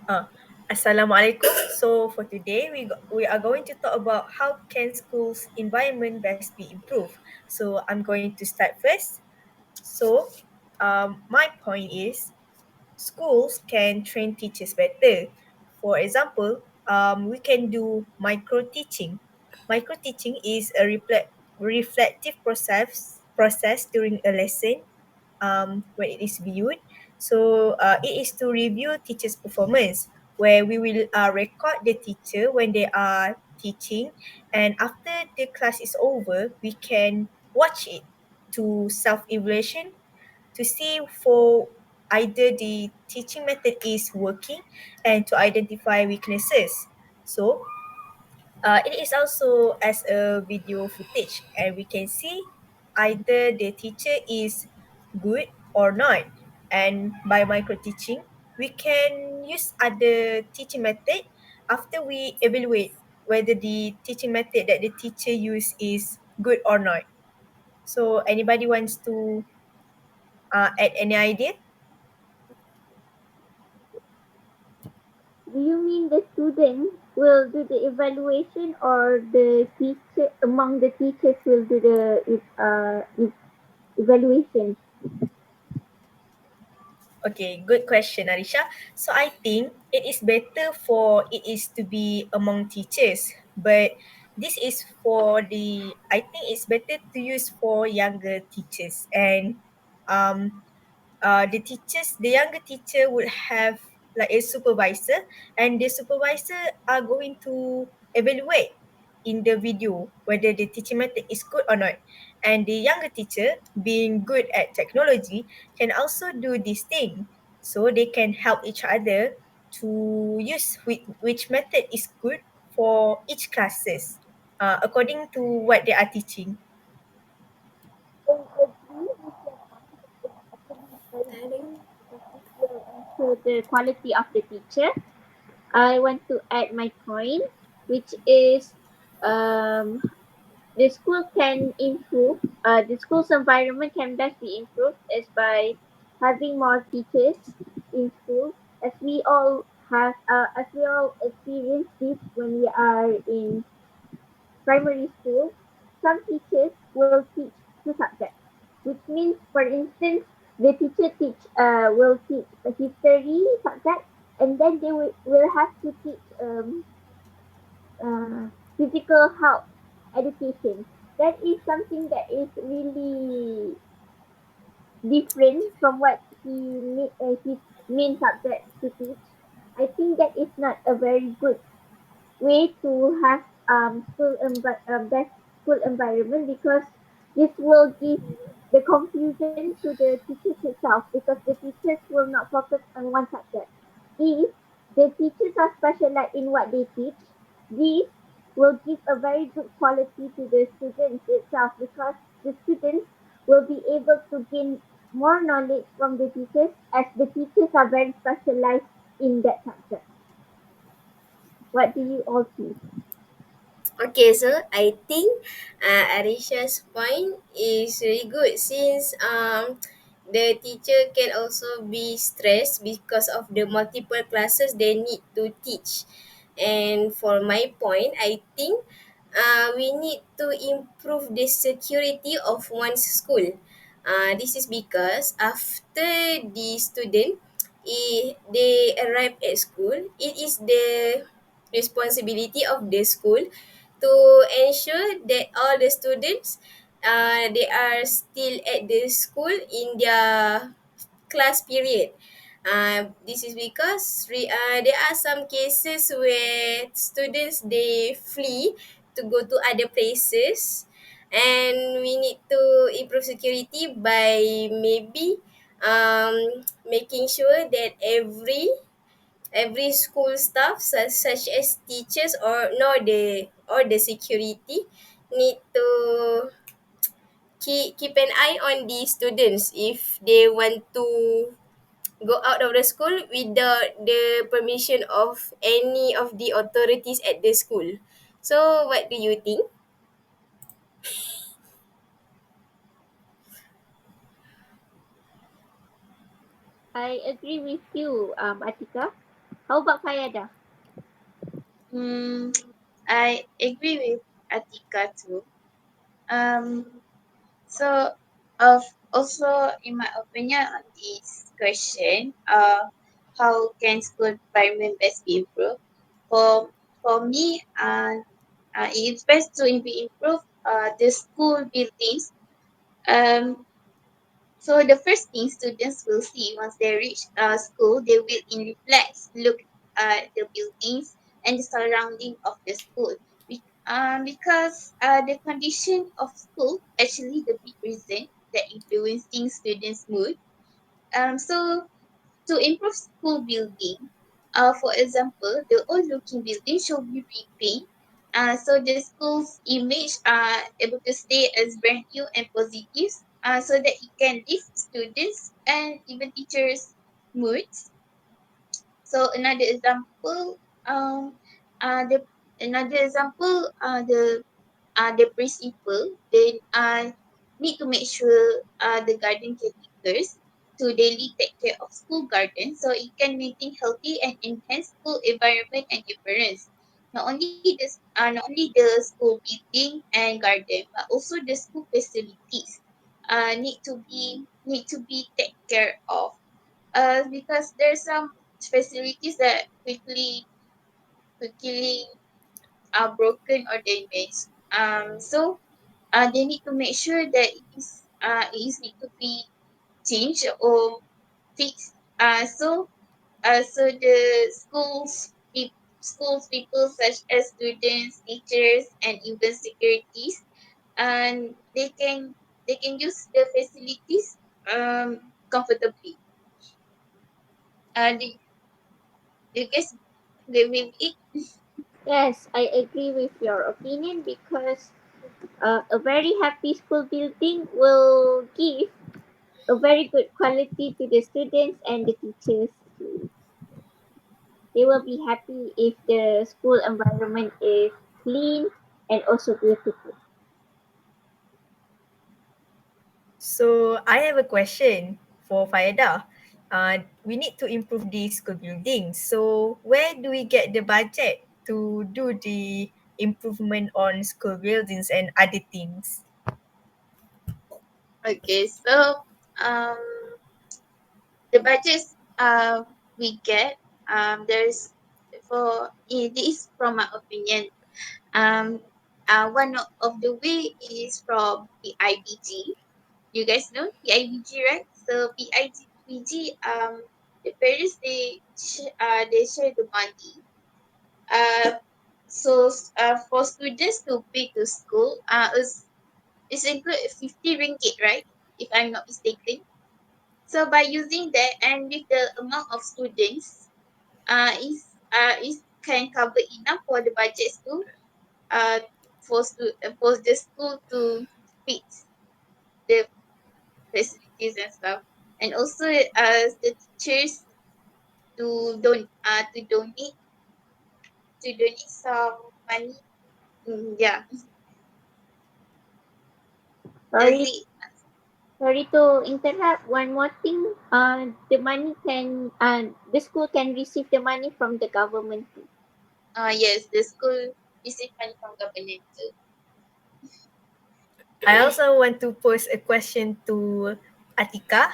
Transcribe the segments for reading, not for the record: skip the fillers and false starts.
Uh, Assalamualaikum. So for today, we are going to talk about how can schools environment best be improved. So I'm going to start first. So my point is schools can train teachers better. For example, we can do micro teaching. Micro teaching is a reflective process during a lesson when it is viewed. So it is to review teachers' performance, where we will record the teacher when they are teaching, and after the class is over, we can watch it to self-evaluation to see for either the teaching method is working and to identify weaknesses. So it is also as a video footage, and we can see either the teacher is good or not. And by micro teaching, we can use other teaching method after we evaluate whether the teaching method that the teacher use is good or not. So anybody wants to add any idea? Do you mean the students will do the evaluation or the teacher among the teachers will do the evaluation? Okay, good question, Arisha. So I think it is better for it is to be among teachers, but this is for the I think it's better to use for younger teachers, and um the younger teacher would have like a supervisor, and the supervisor are going to evaluate in the video whether the teaching method is good or not. And the younger teacher, being good at technology, can also do this thing. So they can help each other to use which method is good for each classes according to what they are teaching. I agree with your point. It's actually very good because this will ensure the quality of the teacher. I want to add my point, which is um, the school can improve, the school's environment can best be improved is by having more teachers in school, as we all experience this when we are in primary school. Some teachers will teach two subjects, which means, for instance, the teacher will teach a history subject, and then will have to teach physical health education. That is something that is really different from what his main subject to teach. I think that is not a very good way to have best school environment, because this will give the confusion to the teachers itself, because the teachers will not focus on one subject. If the teachers are specialized in what they teach, this will give a very good quality to the students itself, because the students will be able to gain more knowledge from the teachers, as the teachers are very specialized in that subject. What do you all think? Okay, so I think Arisha's point is really good since the teacher can also be stressed because of the multiple classes they need to teach. And for my point, I think we need to improve the security of one's school. This is because after the student they arrive at school, it is the responsibility of the school to ensure that all the students they are still at the school in their class period. This is because there are some cases where students they flee to go to other places, and we need to improve security by maybe making sure that every school staff such as teachers or the security need to keep an eye on the students if they want to go out of the school without the permission of any of the authorities at the school. So what do you think? I agree with you, Atika. How about Fayadah? Mm, I agree with Atika too. Um, so, of also in my opinion on this question, how can school environment best be improved? For for me, it's best to be improved. The school buildings. Um, So the first thing students will see once they reach school, they will in reflex look at the buildings and the surrounding of the school. Because the condition of school actually the big reason that influencing students' mood. So to improve school building, for example, the old looking building should be repainted. So the school's image are able to stay as brand new and positive, so that it can lift students and even teachers' moods. So the another example, the principal they need to make sure the garden caretakers to daily take care of school garden so it can maintain healthy and enhance school environment and appearance. Not only the school building and garden, but also the school facilities need to be taken care of. Because there's some facilities that quickly are broken or damaged. They need to make sure that it is need to be changed or fixed. So the schools people such as students, teachers, and even securities, and they can use the facilities comfortably. Do you guys live with it? Yes, I agree with your opinion because a very happy school building will give a very good quality to the students and the teachers. They will be happy if the school environment is clean and also beautiful. So I have a question for Fayadah. We need to improve the school buildings. So where do we get the budget to do the improvement on school buildings and other things? Okay, so um, the budgets we get there's this is from my opinion. One of the way is from PIBG. You guys know PIBG, right? So PIBG, the parents they share the money. Uh, for students to pay to school, it's include 50 ringgit, right? If I'm not mistaken. So by using that and with the amount of students, is can cover enough for the budgets to uh for the school to fit the facilities and stuff, and also the teachers to donate some money. Yeah, that's Sorry, it. sorry to interrupt. One more thing. The school can receive the money from the government too. Yes, the school receive money from government too. I also want to pose a question to Atika.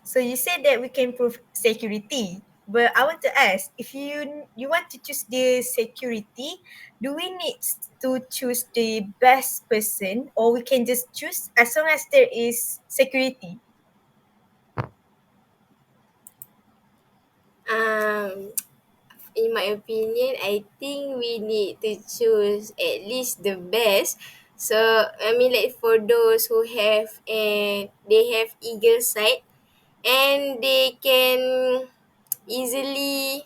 So you said that we can improve security, but I want to ask if you want to choose the security, do we need to choose the best person or we can just choose as long as there is security? Um, in my opinion, I think we need to choose at least the best. So I mean, like for those who have and they have eagle sight and they can easily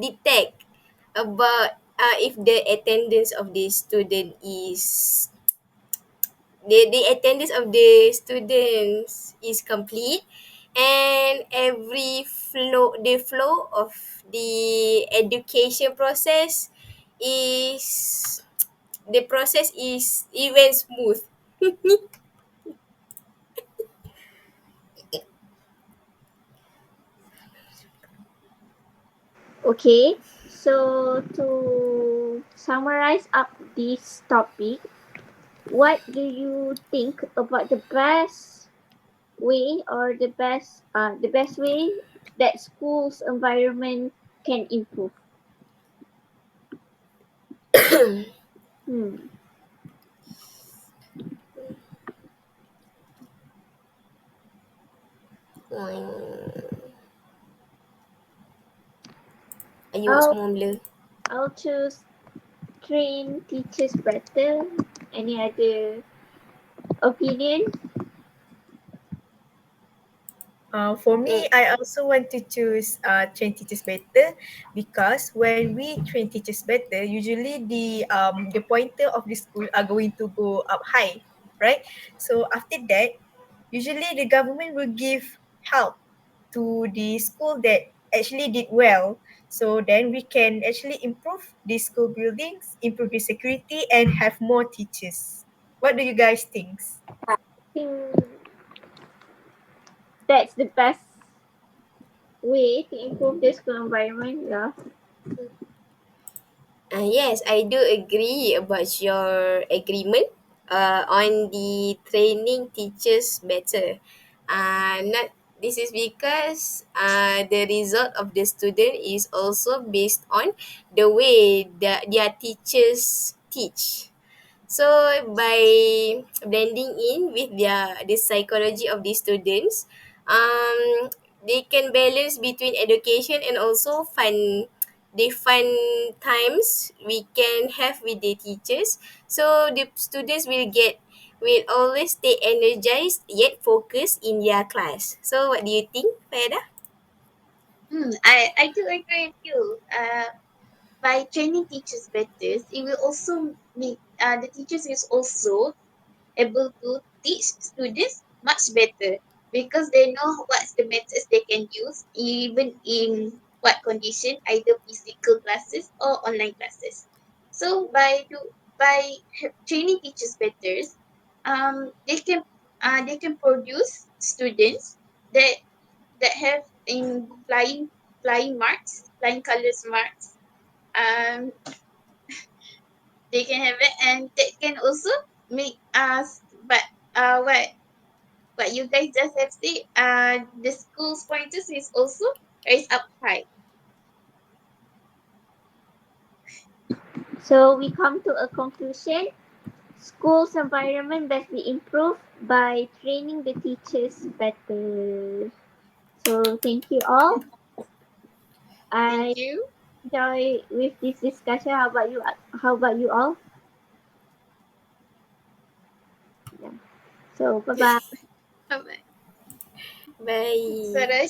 detect about if the attendance of the student is the attendance of the students is complete, and the flow of the education process is the process is even smooth. Okay, so to summarize up this topic, what do you think about the best way that school's environment can improve? Hmm. Hmm. Ayuk I'll semua blur. I'll choose train teachers better. Any other opinion? For Hmm. me, I also want to choose train teachers better because when we train teachers better, usually the pointer of the school are going to go up high, right? So after that, usually the government will give help to the school that actually did well. So then we can actually improve the school buildings, improve the security, and have more teachers. What do you guys think? I think that's the best way to improve the school environment. Yeah. Yes, I do agree about your agreement on the training teachers better. Not this is because the result of the student is also based on the way that their teachers teach. So by blending in with the psychology of the students, they can balance between education and also fun times we can have with the teachers. So the students will always stay energized yet focused in their class. So what do you think, Fayada? I do agree with you. By training teachers better, it will also make the teachers is also able to teach students much better because they know what's the methods they can use even in what condition, either physical classes or online classes. So by training teachers better, they can produce students that have in flying marks, flying colors marks. Um, they can have it, and that can also make us. But what you guys just have said, the school's pointers is also raised up high. So we come to a conclusion. School's environment best be improved by training the teachers better. So thank you all. Thank I you. enjoy with this discussion. How about you? How about you all? Yeah. So bye bye. Bye bye. Bye. Sarah,